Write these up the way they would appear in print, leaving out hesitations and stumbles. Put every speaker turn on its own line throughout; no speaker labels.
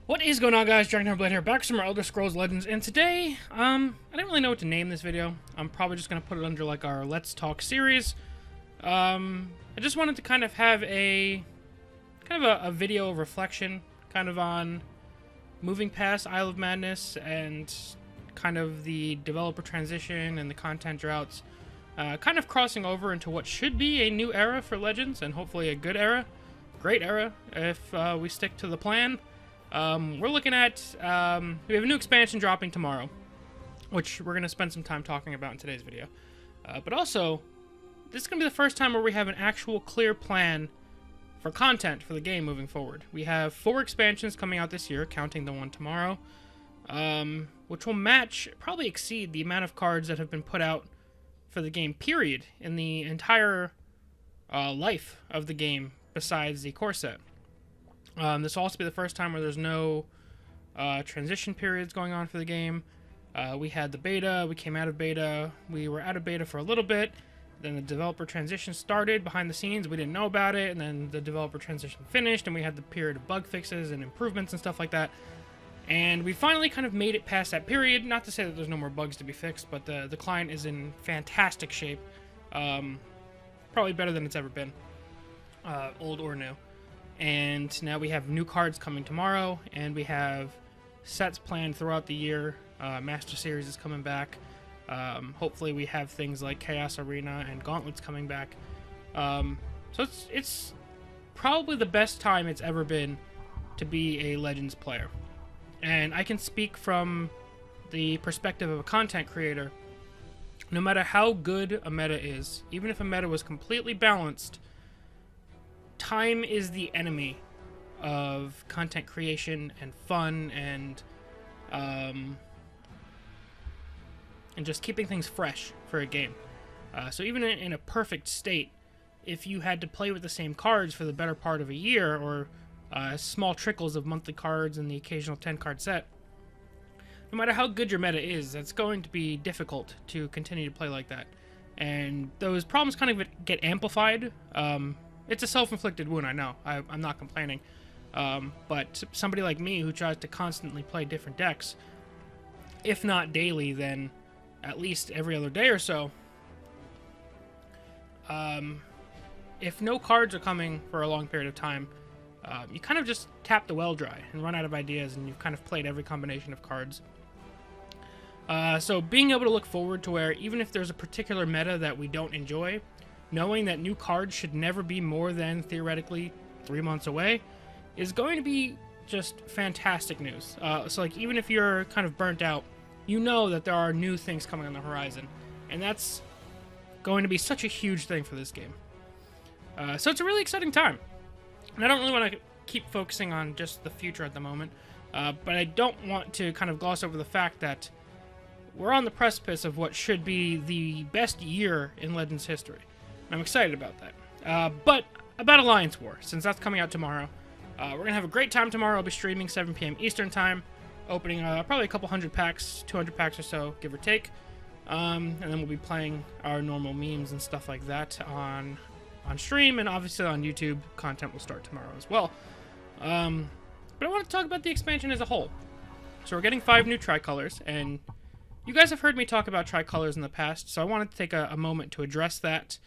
What is going on, guys? DragonTamerBlayde here, back with some more Elder Scrolls Legends, and today, I didn't really know what to name this video. I'm probably just gonna put it under like our Let's Talk series. I just wanted to kind of have a video reflection, kind of on moving past Isle of Madness and kind of the developer transition and the content droughts, kind of crossing over into what should be a new era for Legends, and hopefully a good era, great era if we stick to the plan. We're looking at, we have a new expansion dropping tomorrow, which we're going to spend some time talking about in today's video. But also, this is going to be the first time where we have an actual clear plan for content for the game moving forward. We have 4 expansions coming out this year, counting the one tomorrow, which will match, probably exceed the amount of cards that have been put out for the game, period, in the entire life of the game, besides the core set. This will also be the first time where there's no transition periods going on for the game. We had the beta, we came out of beta, we were out of beta for a little bit, then the developer transition started behind the scenes, we didn't know about it, and then the developer transition finished, and we had the period of bug fixes and improvements and stuff like that. And we finally kind of made it past that period, not to say that there's no more bugs to be fixed, but the client is in fantastic shape. Probably better than it's ever been, old or new. And now we have new cards coming tomorrow, and we have sets planned throughout the year. Master Series is coming back. Hopefully we have things like Chaos Arena and Gauntlets coming back. So it's probably the best time it's ever been to be a Legends player. And I can speak from the perspective of a content creator. No matter how good a meta is, even if a meta was completely balanced, time is the enemy of content creation and fun and just keeping things fresh for a game. So even in a perfect state, if you had to play with the same cards for the better part of a year, or small trickles of monthly cards and the occasional 10-card set, no matter how good your meta is, it's going to be difficult to continue to play like that. And those problems kind of get amplified. It's a self-inflicted wound, I know. I'm not complaining. But somebody like me who tries to constantly play different decks, if not daily, then at least every other day or so, if no cards are coming for a long period of time, you kind of just tap the well dry and run out of ideas, and you've kind of played every combination of cards. So being able to look forward to where even if there's a particular meta that we don't enjoy, knowing that new cards should never be more than, theoretically, 3 months away, is going to be just fantastic news. So, like, even if you're kind of burnt out, you know that there are new things coming on the horizon. And that's going to be such a huge thing for this game. So it's a really exciting time. And I don't really want to keep focusing on just the future at the moment. But I don't want to kind of gloss over the fact that we're on the precipice of what should be the best year in Legends history. I'm excited about that. But about Alliance War, since that's coming out tomorrow, we're going to have a great time tomorrow. I'll be streaming 7 p.m. Eastern Time, opening probably a couple hundred packs, 200 packs or so, give or take. And then we'll be playing our normal memes and stuff like that on stream, and obviously on YouTube. Content will start tomorrow as well. But I want to talk about the expansion as a whole. So we're getting 5 new tricolors, and you guys have heard me talk about tricolors in the past, so I wanted to take a moment to address that.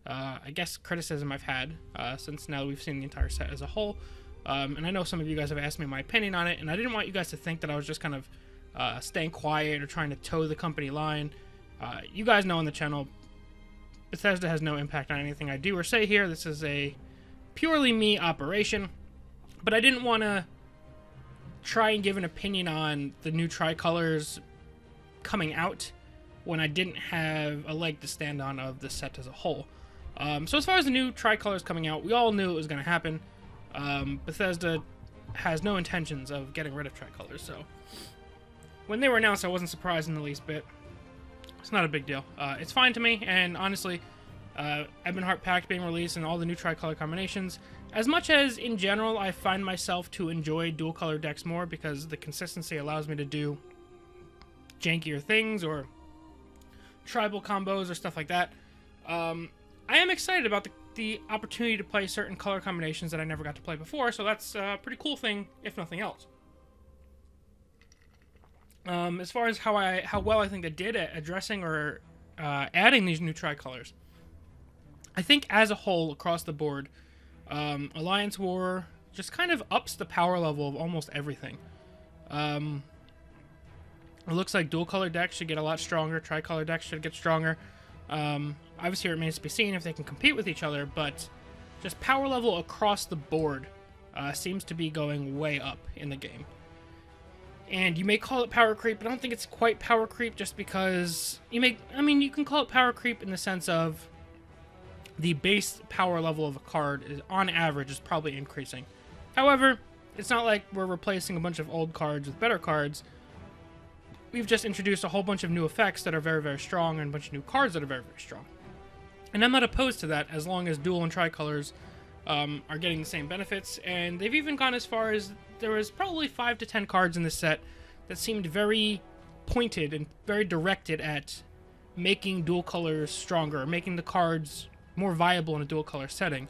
I guess criticism I've had since now we've seen the entire set as a whole, and I know some of you guys have asked me my opinion on it, and I didn't want you guys to think that I was just kind of staying quiet or trying to toe the company line. You guys know on the channel, Bethesda has no impact on anything I do or say here. This is a purely me operation, but I didn't want to try and give an opinion on the new tricolors coming out when I didn't have a leg to stand on of the set as a whole. So as far as the new tricolors coming out, we all knew it was going to happen. Bethesda has no intentions of getting rid of tricolors, so when they were announced, I wasn't surprised in the least bit. It's not a big deal. It's fine to me, and honestly, Ebonheart Pact being released and all the new tricolor combinations, as much as in general I find myself to enjoy dual color decks more because the consistency allows me to do jankier things or tribal combos or stuff like that, I am excited about the opportunity to play certain color combinations that I never got to play before, so that's a pretty cool thing, if nothing else. As far as how well I think they did at addressing or adding these new tricolors, I think as a whole across the board, Alliance War just kind of ups the power level of almost everything. It looks like dual color decks should get a lot stronger. Tricolor decks should get stronger. Obviously, it remains to be seen if they can compete with each other, but just power level across the board seems to be going way up in the game. And you may call it power creep, but I don't think it's quite power creep just because you can call it power creep in the sense of the base power level of a card is, on average, is probably increasing. However, it's not like we're replacing a bunch of old cards with better cards. We've just introduced a whole bunch of new effects that are very, very strong and a bunch of new cards that are very, very strong. And I'm not opposed to that as long as dual and tricolors are getting the same benefits. And they've even gone as far as there was probably 5 to 10 cards in this set that seemed very pointed and very directed at making dual colors stronger, making the cards more viable in a dual color setting.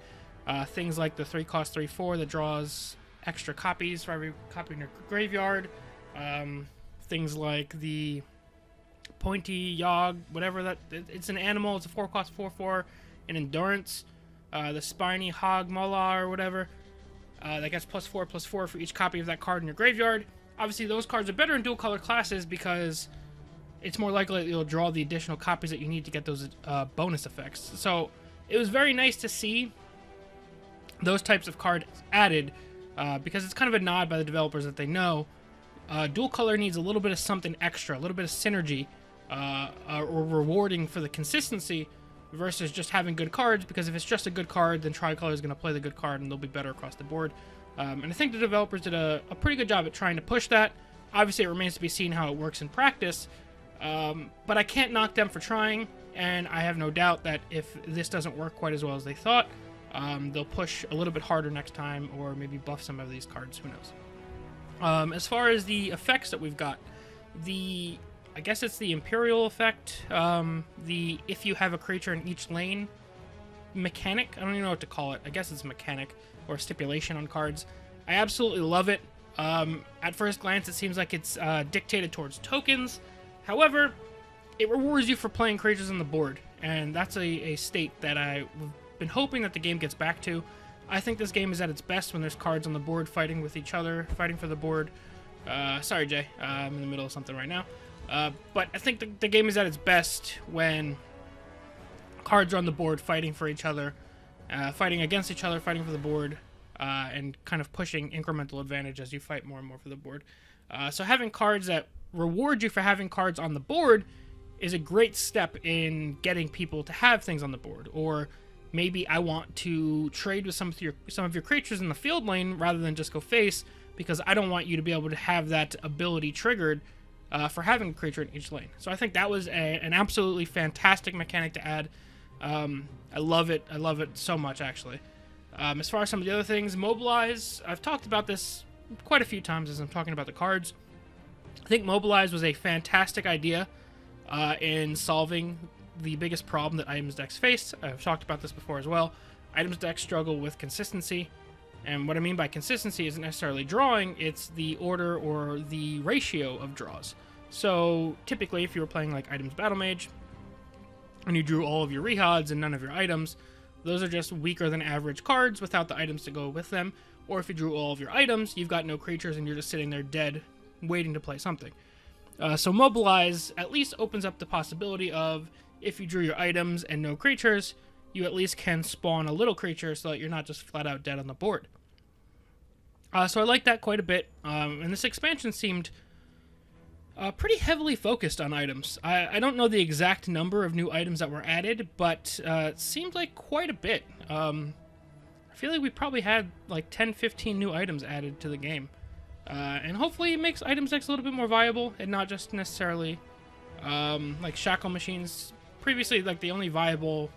Things like the 3-cost 3/4 that draws extra copies for every copy in your graveyard. Things like the pointy Yogg, whatever that, it's an animal, it's a 4-cost 4/4 in endurance. The spiny Hog Mola or whatever, that gets +4/+4 for each copy of that card in your graveyard. Obviously, those cards are better in dual color classes because it's more likely that you'll draw the additional copies that you need to get those bonus effects. So it was very nice to see those types of cards added because it's kind of a nod by the developers that they know dual color needs a little bit of something extra, a little bit of synergy or rewarding for the consistency versus just having good cards, because if it's just a good card, then tricolor is going to play the good card and they'll be better across the board. And I think the developers did a pretty good job at trying to push that. Obviously, it remains to be seen how it works in practice, but I can't knock them for trying, and I have no doubt that if this doesn't work quite as well as they thought, they'll push a little bit harder next time or maybe buff some of these cards, who knows. As far as the effects that we've got, I guess it's the Imperial effect, if you have a creature in each lane mechanic. I don't even know what to call it. I guess it's a mechanic or stipulation on cards. I absolutely love it. At first glance, it seems like it's dictated towards tokens. However, it rewards you for playing creatures on the board, and that's a state that I've been hoping that the game gets back to. I think this game is at its best when there's cards on the board fighting with each other, fighting for the board. Sorry, Jay. I'm in the middle of something right now. But I think the game is at its best when cards are on the board fighting for each other, fighting against each other, fighting for the board, and kind of pushing incremental advantage as you fight more and more for the board. So having cards that reward you for having cards on the board is a great step in getting people to have things on the board. Or maybe I want to trade with some of your creatures in the field lane rather than just go face, because I don't want you to be able to have that ability triggered for having a creature in each lane. So I think that was an absolutely fantastic mechanic to add. I love it. I love it so much, actually. As far as some of the other things, Mobilize, I've talked about this quite a few times as I'm talking about the cards. I think Mobilize was a fantastic idea in solving the biggest problem that items decks face. I've talked about this before as well. Items decks struggle with consistency. And what I mean by consistency isn't necessarily drawing, it's the order or the ratio of draws. So typically, if you were playing like Items Battle Mage, and you drew all of your Rehods and none of your items, those are just weaker than average cards without the items to go with them. Or if you drew all of your items, you've got no creatures and you're just sitting there dead, waiting to play something. So Mobilize at least opens up the possibility of, if you drew your items and no creatures, you at least can spawn a little creature so that you're not just flat out dead on the board. So I like that quite a bit. And this expansion seemed pretty heavily focused on items. I don't know the exact number of new items that were added, but it seemed like quite a bit. I feel like we probably had like 10-15 new items added to the game. And hopefully it makes items decks a little bit more viable and not just necessarily like Shackle Machines. Previously, like, the only viable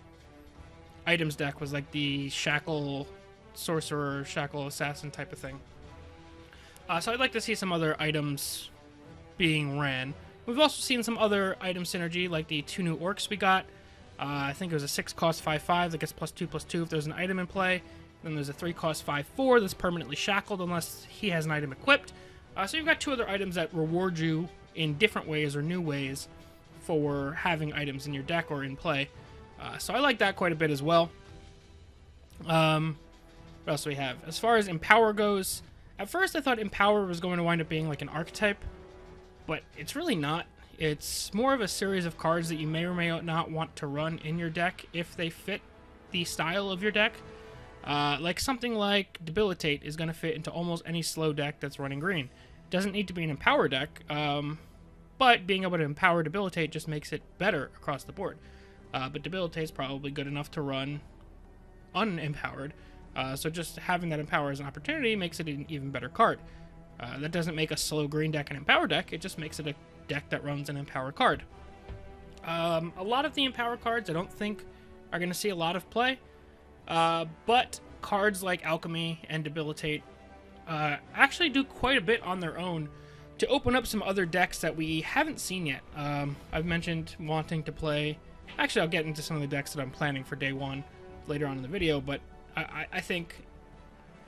items deck was like the Shackle Sorcerer, Shackle Assassin type of thing. So I'd like to see some other items being ran. We've also seen some other item synergy, like the 2 new Orcs we got. I think it was a 6-cost 5/5 that gets +2/+2 if there's an item in play. Then there's a 3-cost 5/4 that's permanently shackled unless he has an item equipped. So you've got 2 other items that reward you in different ways or new ways for having items in your deck or in play. So I like that quite a bit as well. What else do we have? As far as Empower goes, at first I thought Empower was going to wind up being like an archetype, but it's really not. It's more of a series of cards that you may or may not want to run in your deck if they fit the style of your deck. Like something like Debilitate is going to fit into almost any slow deck that's running green. It doesn't need to be an Empower deck, but being able to Empower Debilitate just makes it better across the board. But Debilitate is probably good enough to run unempowered, so just having that Empower as an opportunity makes it an even better card. That doesn't make a slow green deck an Empower deck, it just makes it a deck that runs an Empowered card. A lot of the Empower cards I don't think are going to see a lot of play, but cards like Alchemy and Debilitate actually do quite a bit on their own to open up some other decks that we haven't seen yet. I've mentioned wanting to play... Actually, I'll get into some of the decks that I'm planning for day one later on in the video, but I think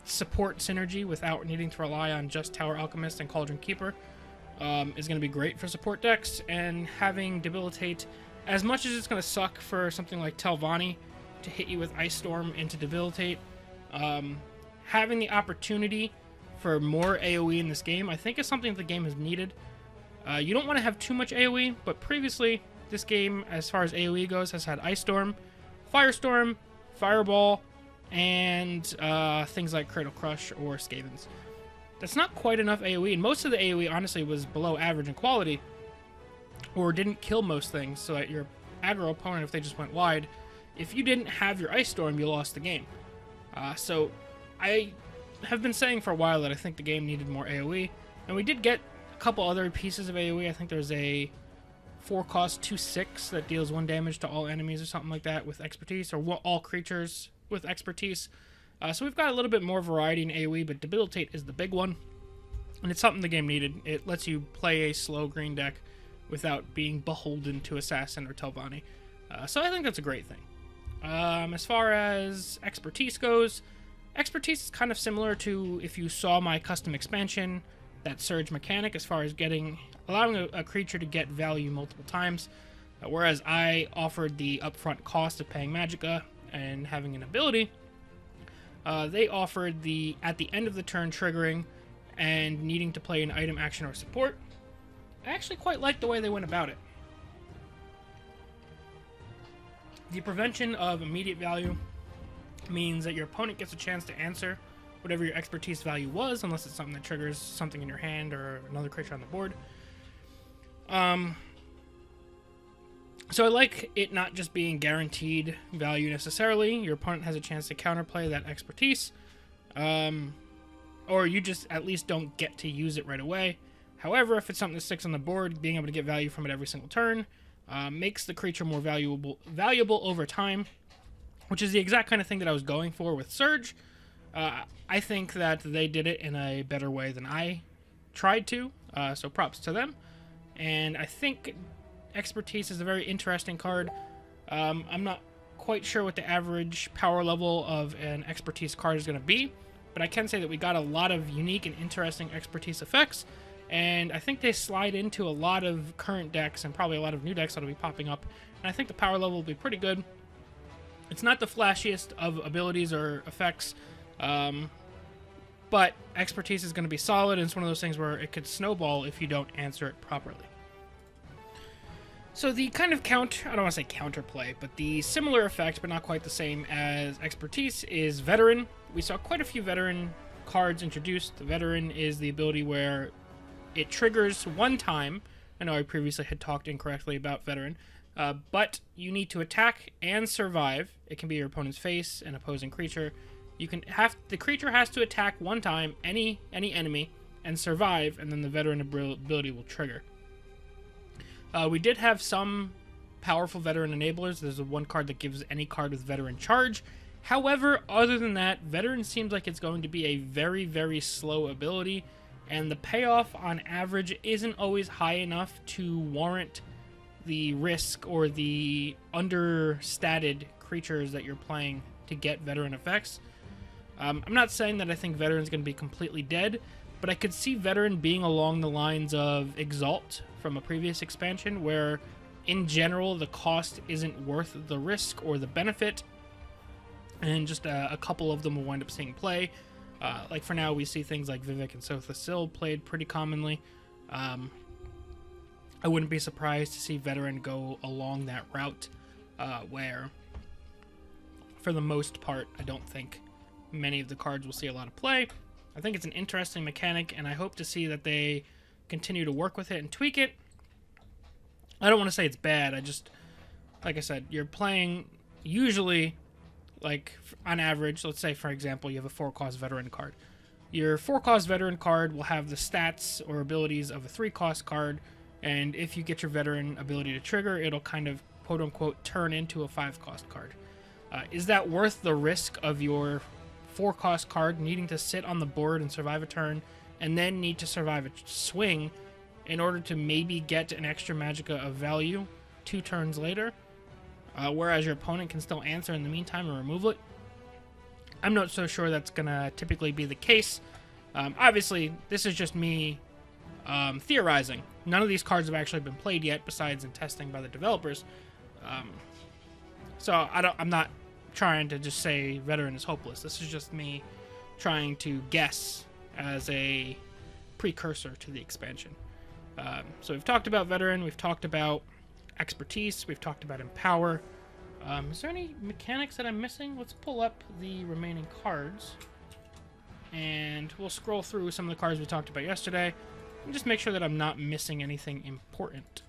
support synergy without needing to rely on just Tower Alchemist and Cauldron Keeper is going to be great for support decks, and having Debilitate, as much as it's going to suck for something like Telvanni to hit you with Ice Storm into Debilitate, having the opportunity for more AoE in this game, I think is something that the game has needed. You don't want to have too much AoE, but previously, this game, as far as AoE goes, has had Ice Storm, Firestorm, Fireball, and things like Cradle Crush or Skavens. That's not quite enough AoE, and most of the AoE, honestly, was below average in quality, or didn't kill most things, so that your aggro opponent, if they just went wide, if you didn't have your Ice Storm, you lost the game. So I have been saying for a while that I think the game needed more AoE, and we did get a couple other pieces of AoE. I think there's a 4-cost 2/6 that deals 1 damage to all enemies or something like that with expertise, or all creatures with expertise. So we've got a little bit more variety in AoE, but Debilitate is the big one, and it's something the game needed. It lets you play a slow green deck without being beholden to Assassin or Telvanni. So I think that's a great thing. As far as expertise goes, expertise is kind of similar to if you saw my custom expansion, that surge mechanic, as far as allowing a creature to get value multiple times, whereas I offered the upfront cost of paying Magicka and having an ability. They offered the at the end of the turn triggering and needing to play an item, action, or support. I actually quite like the way they went about it. The prevention of immediate value means that your opponent gets a chance to answer whatever your expertise value was, unless it's something that triggers something in your hand or another creature on the board. So I like it not just being guaranteed value necessarily. Your opponent has a chance to counterplay that expertise, or you just at least don't get to use it right away. However, if it's something that sticks on the board, being able to get value from it every single turn makes the creature more valuable over time, which is the exact kind of thing that I was going for with Surge. I think that they did it in a better way than I tried to, so props to them. And I think Expertise is a very interesting card. I'm not quite sure what the average power level of an Expertise card is going to be, but I can say that we got a lot of unique and interesting Expertise effects, and I think they slide into a lot of current decks and probably a lot of new decks that'll be popping up, and I think the power level will be pretty good. It's not the flashiest of abilities or effects, but Expertise is going to be solid, and it's one of those things where it could snowball if you don't answer it properly. So the kind of I don't want to say counterplay, but the similar effect, but not quite the same as Expertise, is Veteran. We saw quite a few Veteran cards introduced. The Veteran is the ability where it triggers one time. I know I previously had talked incorrectly about Veteran, but you need to attack and survive. It can be your opponent's face, an opposing creature. The creature has to attack one time, any enemy, and survive, and then the Veteran ability will trigger. We did have some powerful Veteran enablers. There's one card that gives any card with Veteran charge. However, other than that, Veteran seems like it's going to be a very, very slow ability, and the payoff on average isn't always high enough to warrant the risk or the understated creatures that you're playing to get Veteran effects. I'm not saying that I think Veteran's going to be completely dead, but I could see Veteran being along the lines of Exalt from a previous expansion, where in general the cost isn't worth the risk or the benefit, and just a couple of them will wind up seeing play. Like for now, we see things like Vivek and TESL played pretty commonly. I wouldn't be surprised to see Veteran go along that route, where, for the most part, I don't think many of the cards will see a lot of play. I think it's an interesting mechanic, and I hope to see that they continue to work with it and tweak it. I don't want to say it's bad. I just, like I said, you're playing usually, like on average, let's say for example you have a 4-cost Veteran card. Your 4-cost Veteran card will have the stats or abilities of a 3-cost card, and if you get your Veteran ability to trigger, it'll kind of quote-unquote turn into a 5-cost card. Is that worth the risk of your 4-cost card needing to sit on the board and survive a turn, and then need to survive a swing in order to maybe get an extra Magicka of value 2 turns later, whereas your opponent can still answer in the meantime and remove it? I'm not so sure that's going to typically be the case. Obviously, this is just me theorizing. None of these cards have actually been played yet, besides in testing by the developers. So I'm not trying to just say Veteran is hopeless. This is just me trying to guess as a precursor to the expansion. So we've talked about Veteran, we've talked about Expertise, we've talked about Empower. Is there any mechanics that I'm missing? Let's pull up the remaining cards, and we'll scroll through some of the cards we talked about yesterday, and just make sure that I'm not missing anything important.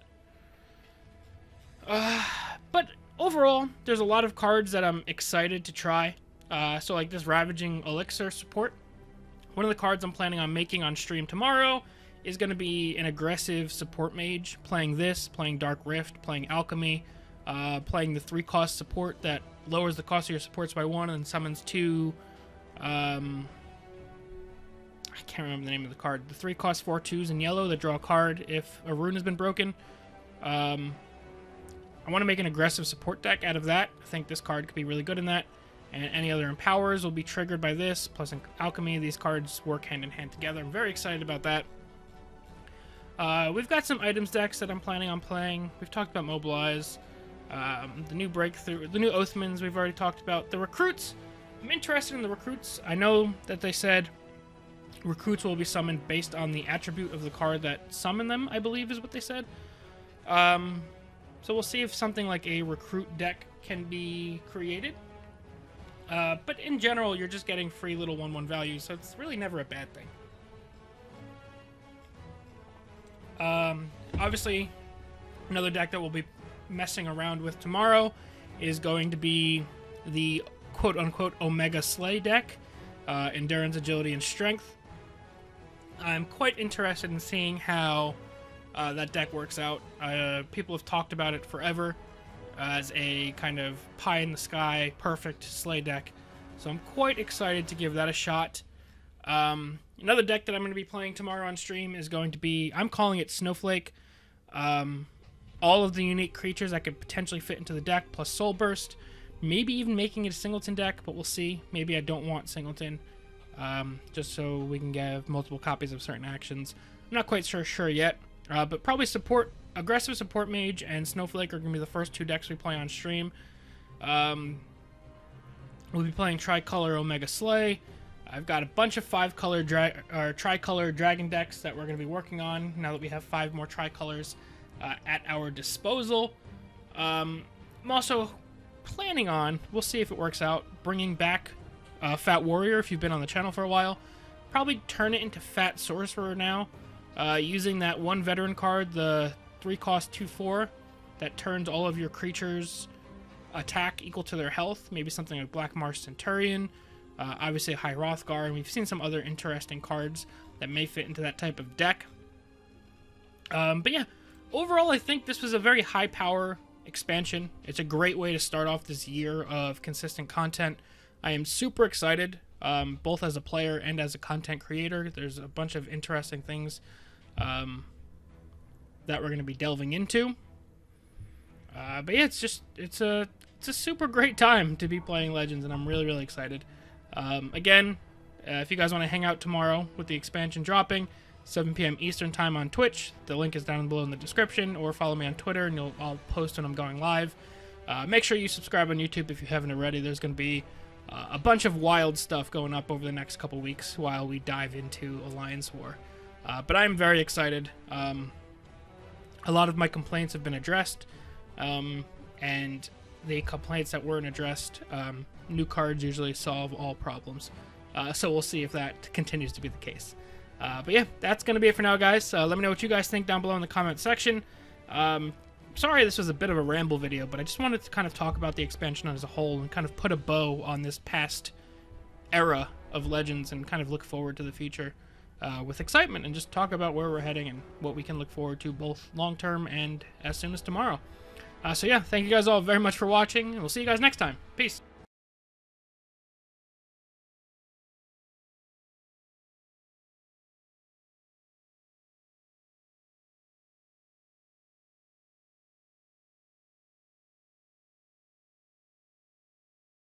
But overall, there's a lot of cards that I'm excited to try. So like this Ravaging Elixir support. One of the cards I'm planning on making on stream tomorrow is going to be an aggressive support mage, playing this, playing Dark Rift, playing Alchemy, playing the 3-cost support that lowers the cost of your supports by 1 and summons 2. I can't remember the name of the card. The 3-cost 4/2s in yellow that draw a card if a rune has been broken. I want to make an aggressive support deck out of that. I think this card could be really good in that. And any other Empowers will be triggered by this, plus Alchemy. These cards work hand in hand together. I'm very excited about that. We've got some items decks that I'm planning on playing. We've talked about Mobilize. The new Breakthrough, the new Oathmans we've already talked about. The Recruits, I'm interested in the Recruits. I know that they said Recruits will be summoned based on the attribute of the card that summoned them, I believe is what they said. So we'll see if something like a Recruit deck can be created. But in general, you're just getting free little 1/1 values, so it's really never a bad thing. Obviously, another deck that we'll be messing around with tomorrow is going to be the quote-unquote Omega Slay deck. Endurance, Agility, and Strength. I'm quite interested in seeing how that deck works out. People have talked about it forever as a kind of pie-in-the-sky, perfect Slay deck. So I'm quite excited to give that a shot. Another deck that I'm going to be playing tomorrow on stream is going to be, I'm calling it Snowflake. All of the unique creatures that could potentially fit into the deck, plus Soul Burst. Maybe even making it a Singleton deck, but we'll see. Maybe I don't want Singleton, just so we can have multiple copies of certain actions. I'm not quite sure yet, but probably Aggressive Support Mage and Snowflake are going to be the first 2 decks we play on stream. We'll be playing Tricolor Omega Slay. I've got a bunch of 5-color Tricolor Dragon decks that we're going to be working on now that we have 5 more Tricolors at our disposal. I'm also planning on, we'll see if it works out, bringing back Fat Warrior if you've been on the channel for a while. Probably turn it into Fat Sorcerer now, using that 1 Veteran card, the 3-cost 2/4, that turns all of your creatures' attack equal to their health. Maybe something like Black Marsh Centurion, obviously High Hrothgar, and we've seen some other interesting cards that may fit into that type of deck. But yeah, overall I think this was a very high power expansion. It's a great way to start off this year of consistent content. I am super excited, both as a player and as a content creator. There's a bunch of interesting things that we're going to be delving into. But yeah, it's a super great time to be playing Legends, and I'm really excited. Again, If you guys want to hang out tomorrow with the expansion dropping, 7 p.m. Eastern time on Twitch, the link is down below in the description, or follow me on Twitter, and I'll post when I'm going live. Make sure you subscribe on YouTube if you haven't already. There's going to be a bunch of wild stuff going up over the next couple weeks while we dive into Alliance War. But I'm very excited. A lot of my complaints have been addressed, and the complaints that weren't addressed, new cards usually solve all problems. So we'll see if that continues to be the case. But yeah, that's going to be it for now, guys. Let me know what you guys think down below in the comment section. Sorry this was a bit of a ramble video, but I just wanted to kind of talk about the expansion as a whole and kind of put a bow on this past era of Legends and kind of look forward to the future with excitement and just talk about where we're heading and what we can look forward to both long-term and as soon as tomorrow. So yeah, thank you guys all very much for watching, and we'll see you guys next time. Peace.